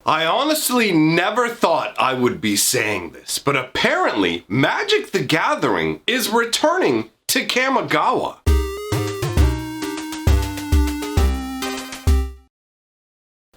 I honestly never thought I would be saying this, but apparently Magic the Gathering is returning to Kamigawa.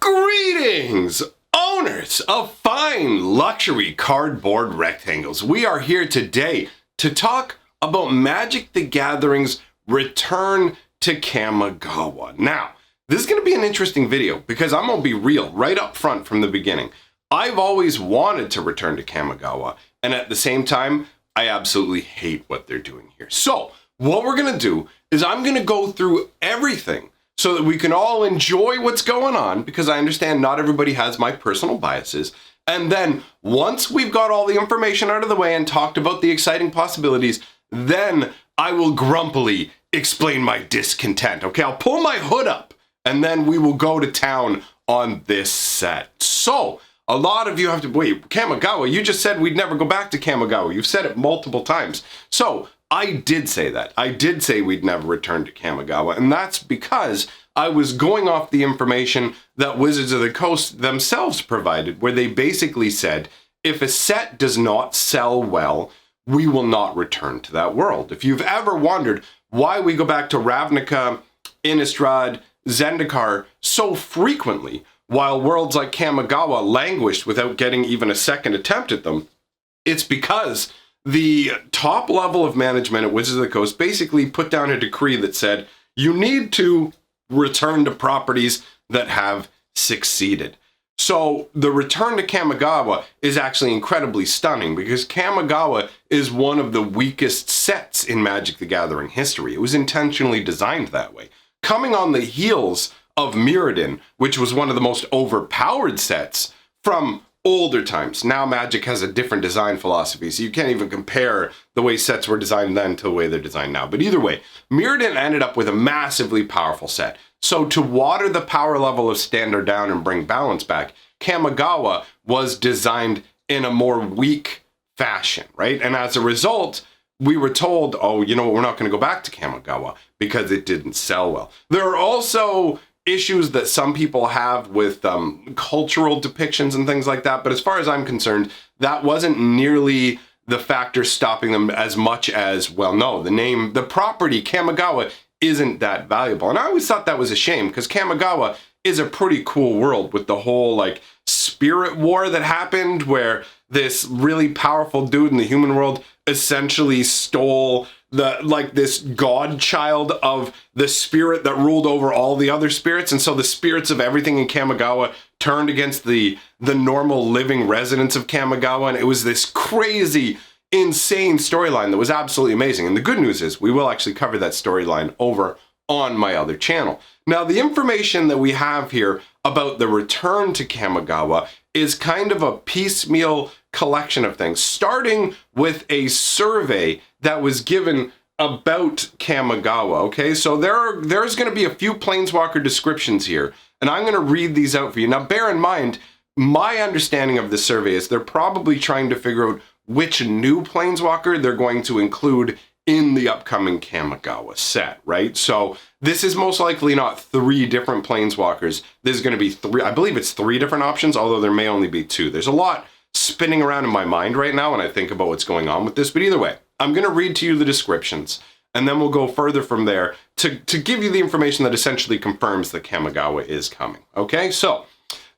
Greetings, owners of fine luxury cardboard rectangles. We are here today to talk about Magic the Gathering's return to Kamigawa. Now, this is going to be an interesting video because I'm going to be real right up front from the beginning. I've always wanted to return to Kamigawa, and at the same time, I absolutely hate what they're doing here. So, what we're going to do is I'm going to go through everything so that we can all enjoy what's going on, because I understand not everybody has my personal biases. And then, once we've got all the information out of the way and talked about the exciting possibilities, then I will grumpily explain my discontent. Okay, I'll pull my hood up, and then we will go to town on this set. So, a lot of you have to, wait, Kamigawa, you just said we'd never go back to Kamigawa. You've said it multiple times. So, I did say that. I did say we'd never return to Kamigawa, and that's because I was going off the information that Wizards of the Coast themselves provided, where they basically said, if a set does not sell well, we will not return to that world. If you've ever wondered why we go back to Ravnica, Innistrad, Zendikar so frequently, while worlds like Kamigawa languished without getting even a second attempt at them, it's because the top level of management at Wizards of the Coast basically put down a decree that said, you need to return to properties that have succeeded. So the return to Kamigawa is actually incredibly stunning because Kamigawa is one of the weakest sets in Magic the Gathering history. It was intentionally designed that way. Coming on the heels of Mirrodin, which was one of the most overpowered sets from older times. Now Magic has a different design philosophy, so you can't even compare the way sets were designed then to the way they're designed now. But either way, Mirrodin ended up with a massively powerful set. So to water the power level of Standard down and bring balance back, Kamigawa was designed in a more weak fashion, right? And as a result, we were told, oh, you know what, we're not going to go back to Kamigawa because it didn't sell well. There are also issues that some people have with cultural depictions and things like that, but as far as I'm concerned, that wasn't nearly the factor stopping them as much as, well, no, the property, Kamigawa, isn't that valuable. And I always thought that was a shame, because Kamigawa is a pretty cool world with the whole, like, spirit war that happened, where this really powerful dude in the human world essentially stole this godchild of the spirit that ruled over all the other spirits. And so the spirits of everything in Kamigawa turned against the normal living residents of Kamigawa. And it was this crazy, insane storyline that was absolutely amazing. And the good news is we will actually cover that storyline over on my other channel. Now, the information that we have here about the return to Kamigawa is kind of a piecemeal collection of things, starting with a survey that was given about Kamigawa, okay? So there's going to be a few Planeswalker descriptions here, and I'm going to read these out for you. Now, bear in mind, my understanding of the survey is they're probably trying to figure out which new Planeswalker they're going to include in the upcoming Kamigawa set, right? So this is most likely not 3 different Planeswalkers. This is going to be 3, I believe it's 3 different options, although there may only be 2. There's a lot spinning around in my mind right now when I think about what's going on with this, but either way, I'm going to read to you the descriptions, and then we'll go further from there to give you the information that essentially confirms that Kamigawa is coming, okay? So,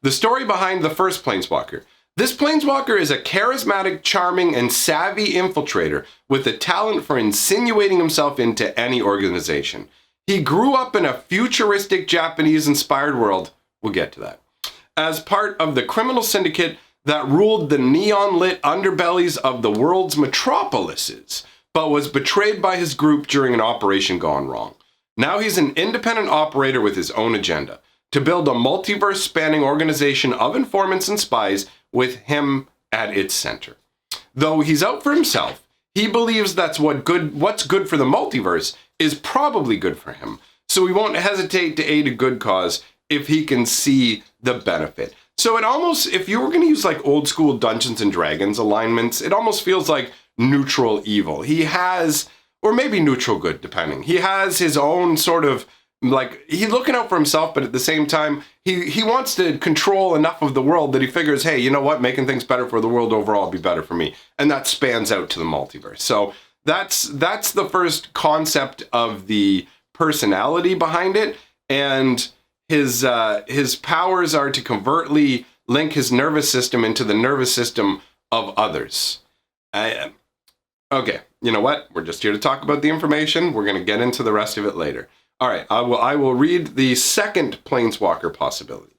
the story behind the first Planeswalker. This Planeswalker is a charismatic, charming, and savvy infiltrator with a talent for insinuating himself into any organization. He grew up in a futuristic Japanese-inspired world. We'll get to that. As part of the criminal syndicate that ruled the neon-lit underbellies of the world's metropolises, but was betrayed by his group during an operation gone wrong. Now he's an independent operator with his own agenda, to build a multiverse-spanning organization of informants and spies with him at its center. Though he's out for himself, he believes that's what's good for the multiverse is probably good for him, so he won't hesitate to aid a good cause if he can see the benefit. So it almost, if you were going to use like old school Dungeons and Dragons alignments, it almost feels like neutral evil. He has, or maybe neutral good, depending. He has his own sort of like, he's looking out for himself, but at the same time, he wants to control enough of the world that he figures, hey, you know what, making things better for the world overall would be better for me. And that spans out to the multiverse. So that's the first concept of the personality behind it. And his powers are to covertly link his nervous system into the nervous system of others. Okay, you know what? We're just here to talk about the information. We're going to get into the rest of it later. All right, I will read the second Planeswalker possibility.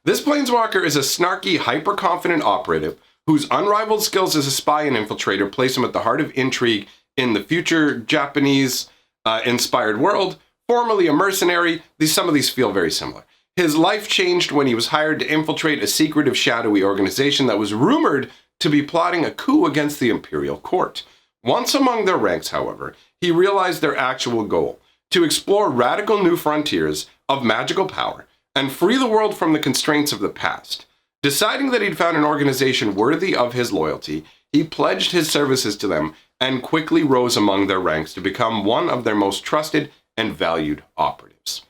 This Planeswalker is a snarky, hyper-confident operative whose unrivaled skills as a spy and infiltrator place him at the heart of intrigue in the future Japanese-inspired world. Formerly a mercenary, some of these feel very similar. His life changed when he was hired to infiltrate a secretive, shadowy organization that was rumored to be plotting a coup against the imperial court. Once among their ranks, however, he realized their actual goal: to explore radical new frontiers of magical power and free the world from the constraints of the past. Deciding that he'd found an organization worthy of his loyalty, he pledged his services to them and quickly rose among their ranks to become one of their most trusted and valued operatives.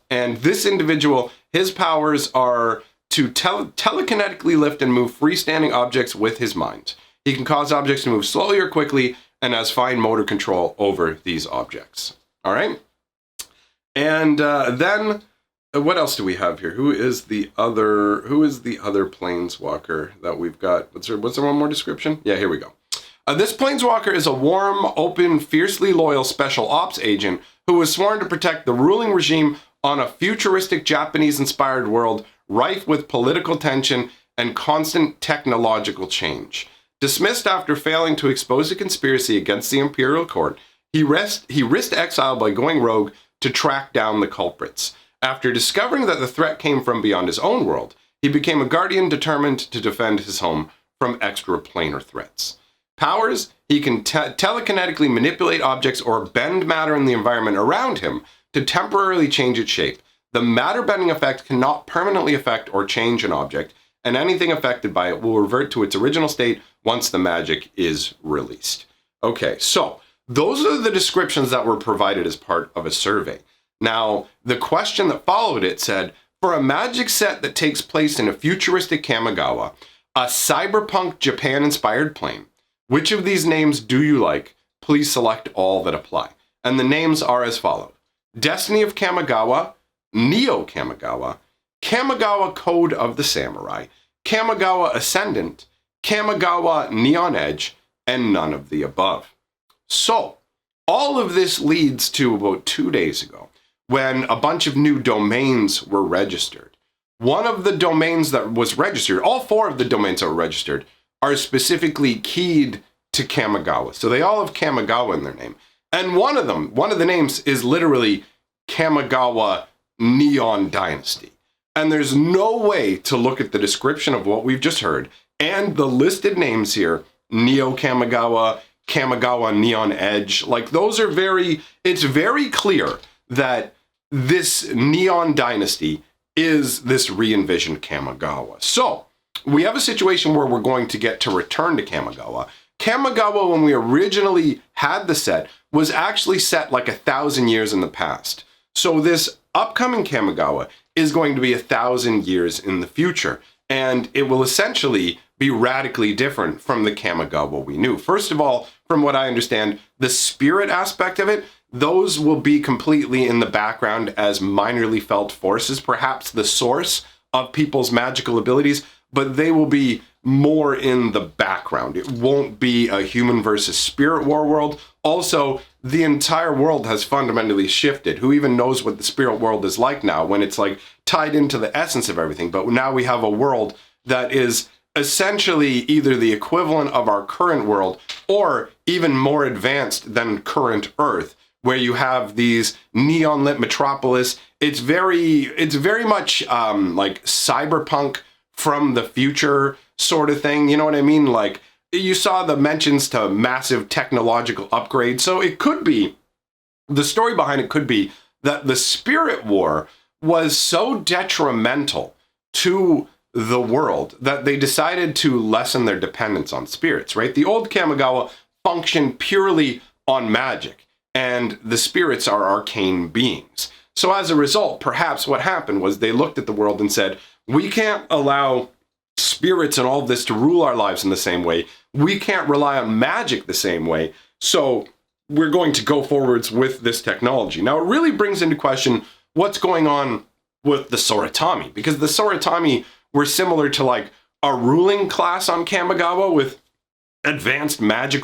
And this individual, his powers are to telekinetically lift and move freestanding objects with his mind. He can cause objects to move slowly or quickly and has fine motor control over these objects. All right? And then, what else do we have here? Who is the other Planeswalker that we've got? Was there one more description? Yeah, here we go. This Planeswalker is a warm, open, fiercely loyal special ops agent who was sworn to protect the ruling regime on a futuristic Japanese-inspired world rife with political tension and constant technological change. Dismissed after failing to expose a conspiracy against the imperial court, he risked exile by going rogue to track down the culprits. After discovering that the threat came from beyond his own world, he became a guardian determined to defend his home from extraplanar threats. Powers: he can telekinetically manipulate objects or bend matter in the environment around him to temporarily change its shape. The matter bending effect cannot permanently affect or change an object, and anything affected by it will revert to its original state once the magic is released. Okay, so those are the descriptions that were provided as part of a survey. Now, the question that followed it said, for a magic set that takes place in a futuristic Kamigawa, a cyberpunk Japan-inspired plane, which of these names do you like? Please select all that apply. And the names are as follows: Destiny of Kamigawa, Neo Kamigawa, Kamigawa Code of the Samurai, Kamigawa Ascendant, Kamigawa Neon Edge, and none of the above. So, all of this leads to about 2 days ago, when a bunch of new domains were registered. One of the domains that was registered, all 4 of the domains that were registered, are specifically keyed to Kamigawa. So they all have Kamigawa in their name. And one of the names is literally Kamigawa Neon Dynasty. And there's no way to look at the description of what we've just heard and the listed names here, Neo Kamigawa, Kamigawa Neon Edge, like those are it's very clear that this Neon Dynasty is this re-envisioned Kamigawa. So, we have a situation where we're going to get to return to Kamigawa. Kamigawa, when we originally had the set, was actually set like 1,000 years in the past. So this upcoming Kamigawa is going to be 1,000 years in the future, and it will essentially be radically different from the Kamigawa we knew. First of all, from what I understand, the spirit aspect of it, those will be completely in the background as minorly felt forces, perhaps the source of people's magical abilities, but they will be more in the background. It won't be a human versus spirit war world. Also, the entire world has fundamentally shifted. Who even knows what the spirit world is like now when it's like tied into the essence of everything? But now we have a world that is essentially either the equivalent of our current world or even more advanced than current Earth, where you have these neon lit metropolis. It's very much like cyberpunk from the future sort of thing. You know what I mean? Like, you saw the mentions to massive technological upgrades. So it could be, the story behind it could be that the spirit war was so detrimental to the world that they decided to lessen their dependence on spirits, right? The old Kamigawa functioned purely on magic, and the spirits are arcane beings. So as a result, perhaps what happened was they looked at the world and said, we can't allow spirits and all of this to rule our lives in the same way. We can't rely on magic the same way. So we're going to go forwards with this technology. Now, it really brings into question what's going on with the Soratami, because the Soratami were similar to like a ruling class on Kamigawa with advanced magic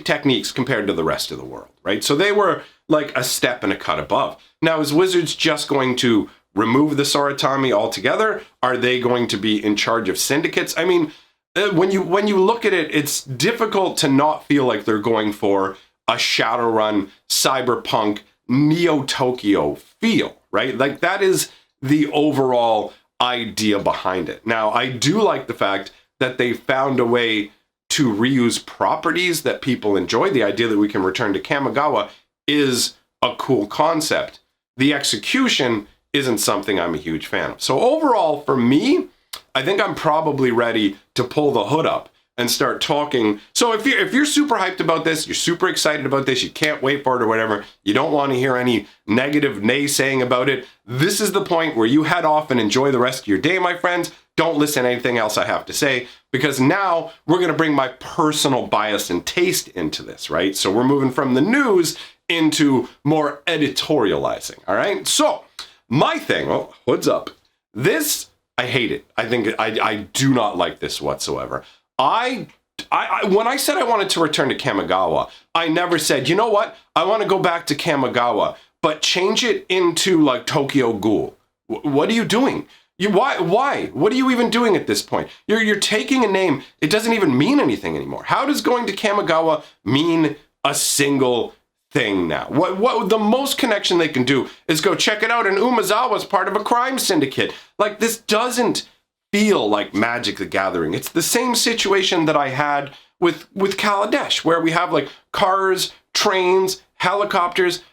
techniques compared to the rest of the world, right? So they were like a step and a cut above. Now, is Wizards just going to remove the Soratami altogether? Are they going to be in charge of syndicates? I mean, when you look at it, it's difficult to not feel like they're going for a Shadowrun, Cyberpunk, Neo Tokyo feel, right? Like that is the overall idea behind it. Now, I do like the fact that they found a way to reuse properties that people enjoy. The idea that we can return to Kamigawa is a cool concept. The execution isn't something I'm a huge fan of. So overall, for me, I think I'm probably ready to pull the hood up and start talking. So if you're super hyped about this, you're super excited about this, you can't wait for it or whatever, you don't want to hear any negative naysaying about it, this is the point where you head off and enjoy the rest of your day, my friends. Don't listen to anything else I have to say, because now we're going to bring my personal bias and taste into this, right? So we're moving from the news into more editorializing, all right? So my thing, oh, hoods up. This, I hate it. I think I do not like this whatsoever. When I said I wanted to return to Kamigawa, I never said, you know what? I want to go back to Kamigawa, but change it into like Tokyo Ghoul. What are you doing? Why? What are you even doing at this point? You're taking a name. It doesn't even mean anything anymore. How does going to Kamigawa mean a single thing now? What the most connection they can do is go check it out, and Umezawa's part of a crime syndicate. Like, this doesn't feel like Magic the Gathering. It's the same situation that I had with Kaladesh, where we have like cars, trains, helicopters.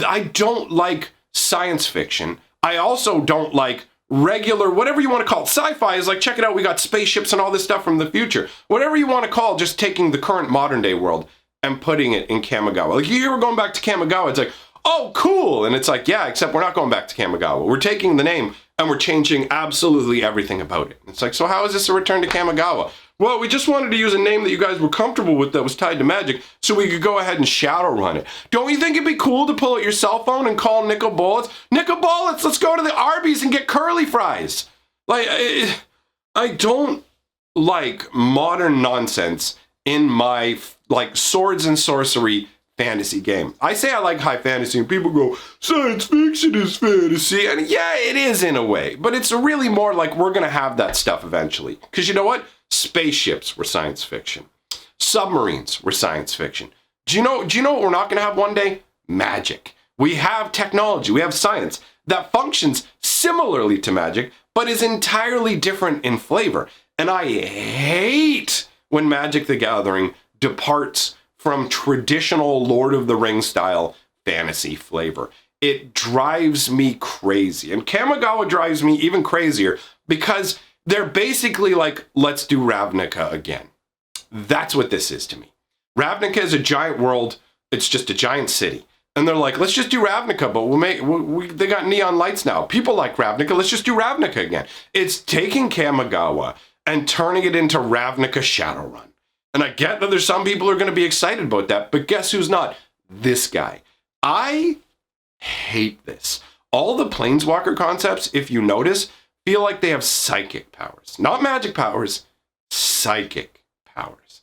I don't like science fiction. I also don't like regular, whatever you want to call it. Sci-fi is like, check it out, we got spaceships and all this stuff from the future. Whatever you want to call, just taking the current modern day world and putting it in Kamigawa. Like, you were going back to Kamigawa, it's like, oh, cool. And it's like, yeah, except we're not going back to Kamigawa. We're taking the name and we're changing absolutely everything about it. It's like, so how is this a return to Kamigawa? Well, we just wanted to use a name that you guys were comfortable with that was tied to Magic so we could go ahead and Shadowrun it. Don't you think it'd be cool to pull out your cell phone and call Nickel Bullets? Nickel Bullets, let's go to the Arby's and get curly fries. Like, I don't like modern nonsense in my, like, swords and sorcery fantasy game. I say I like high fantasy and people go, science fiction is fantasy. And yeah, it is in a way, but it's really more like we're going to have that stuff eventually. Because you know what? Spaceships were science fiction. Submarines were science fiction. Do you know what we're not going to have one day? Magic. We have technology, we have science that functions similarly to magic, but is entirely different in flavor. And I hate when Magic the Gathering departs from traditional Lord of the Rings style fantasy flavor. It drives me crazy. And Kamigawa drives me even crazier because they're basically like, let's do Ravnica again. That's what this is to me. Ravnica is a giant world. It's just a giant city. And they're like, let's just do Ravnica, but they got neon lights now. People like Ravnica. Let's just do Ravnica again. It's taking Kamigawa and turning it into Ravnica Shadowrun. And I get that there's some people who are going to be excited about that, but guess who's not? This guy. I hate this. All the Planeswalker concepts, if you notice, feel like they have psychic powers. Not magic powers, psychic powers.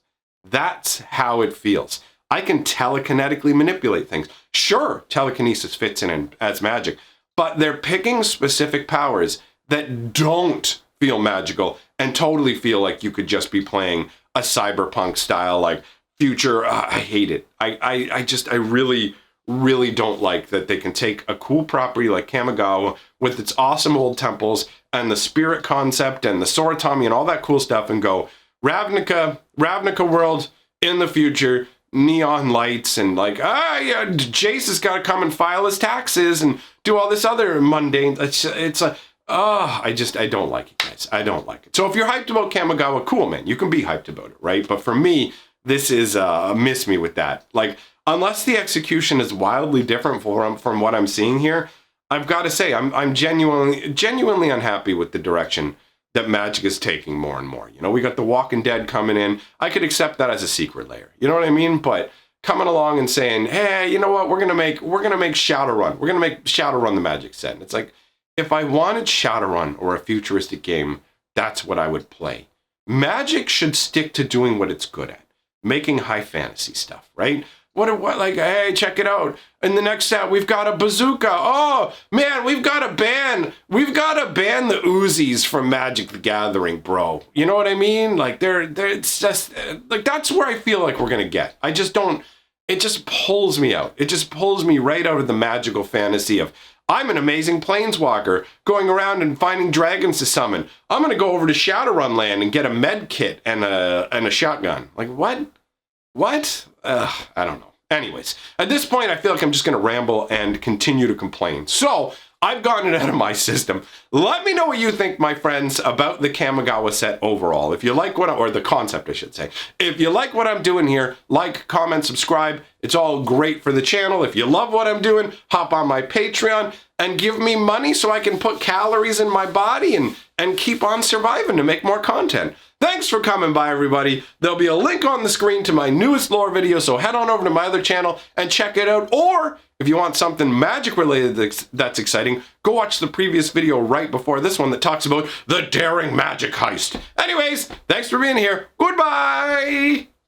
That's how it feels. I can telekinetically manipulate things. Sure, telekinesis fits in as magic, but they're picking specific powers that don't feel magical and totally feel like you could just be playing a cyberpunk style, like, future. I hate it. I really, really don't like that they can take a cool property like Kamigawa with its awesome old temples and the spirit concept and the Soratami and all that cool stuff and go, Ravnica world in the future, neon lights, and like, yeah, Jace has got to come and file his taxes and do all this other mundane. I don't like it, guys. I don't like it. So if you're hyped about Kamigawa, cool, man. You can be hyped about it, right? But for me, this is miss me with that. Like, unless the execution is wildly different from what I'm seeing here, I've got to say, I'm genuinely unhappy with the direction that Magic is taking more and more. You know, we got the Walking Dead coming in. I could accept that as a secret layer. You know what I mean? But coming along and saying, hey, you know what? We're gonna make Shadowrun. We're gonna make Shadowrun the Magic set. And it's like, if I wanted Shadowrun or a futuristic game, that's what I would play. Magic should stick to doing what it's good at, making high fantasy stuff, right? What like, hey, check it out. In the next set, we've got a bazooka. Oh, man, we've got to ban the Uzis from Magic the Gathering, bro. You know what I mean? Like, it's just, like, that's where I feel like we're going to get. I just don't, it just pulls me out. It just pulls me right out of the magical fantasy of, I'm an amazing planeswalker going around and finding dragons to summon. I'm going to go over to Shadowrun land and get a med kit and a shotgun. Like, what? What? I don't know. Anyways, at this point, I feel like I'm just going to ramble and continue to complain. So, I've gotten it out of my system. Let me know what you think, my friends, about the Kamigawa set overall. If you like or the concept, I should say. If you like what I'm doing here, like, comment, subscribe. It's all great for the channel. If you love what I'm doing, hop on my Patreon and give me money so I can put calories in my body and keep on surviving to make more content. Thanks for coming by, everybody. There'll be a link on the screen to my newest lore video, so head on over to my other channel and check it out. Or, if you want something magic related that's exciting, go watch the previous video right before this one that talks about the daring magic heist. Anyways, thanks for being here. Goodbye!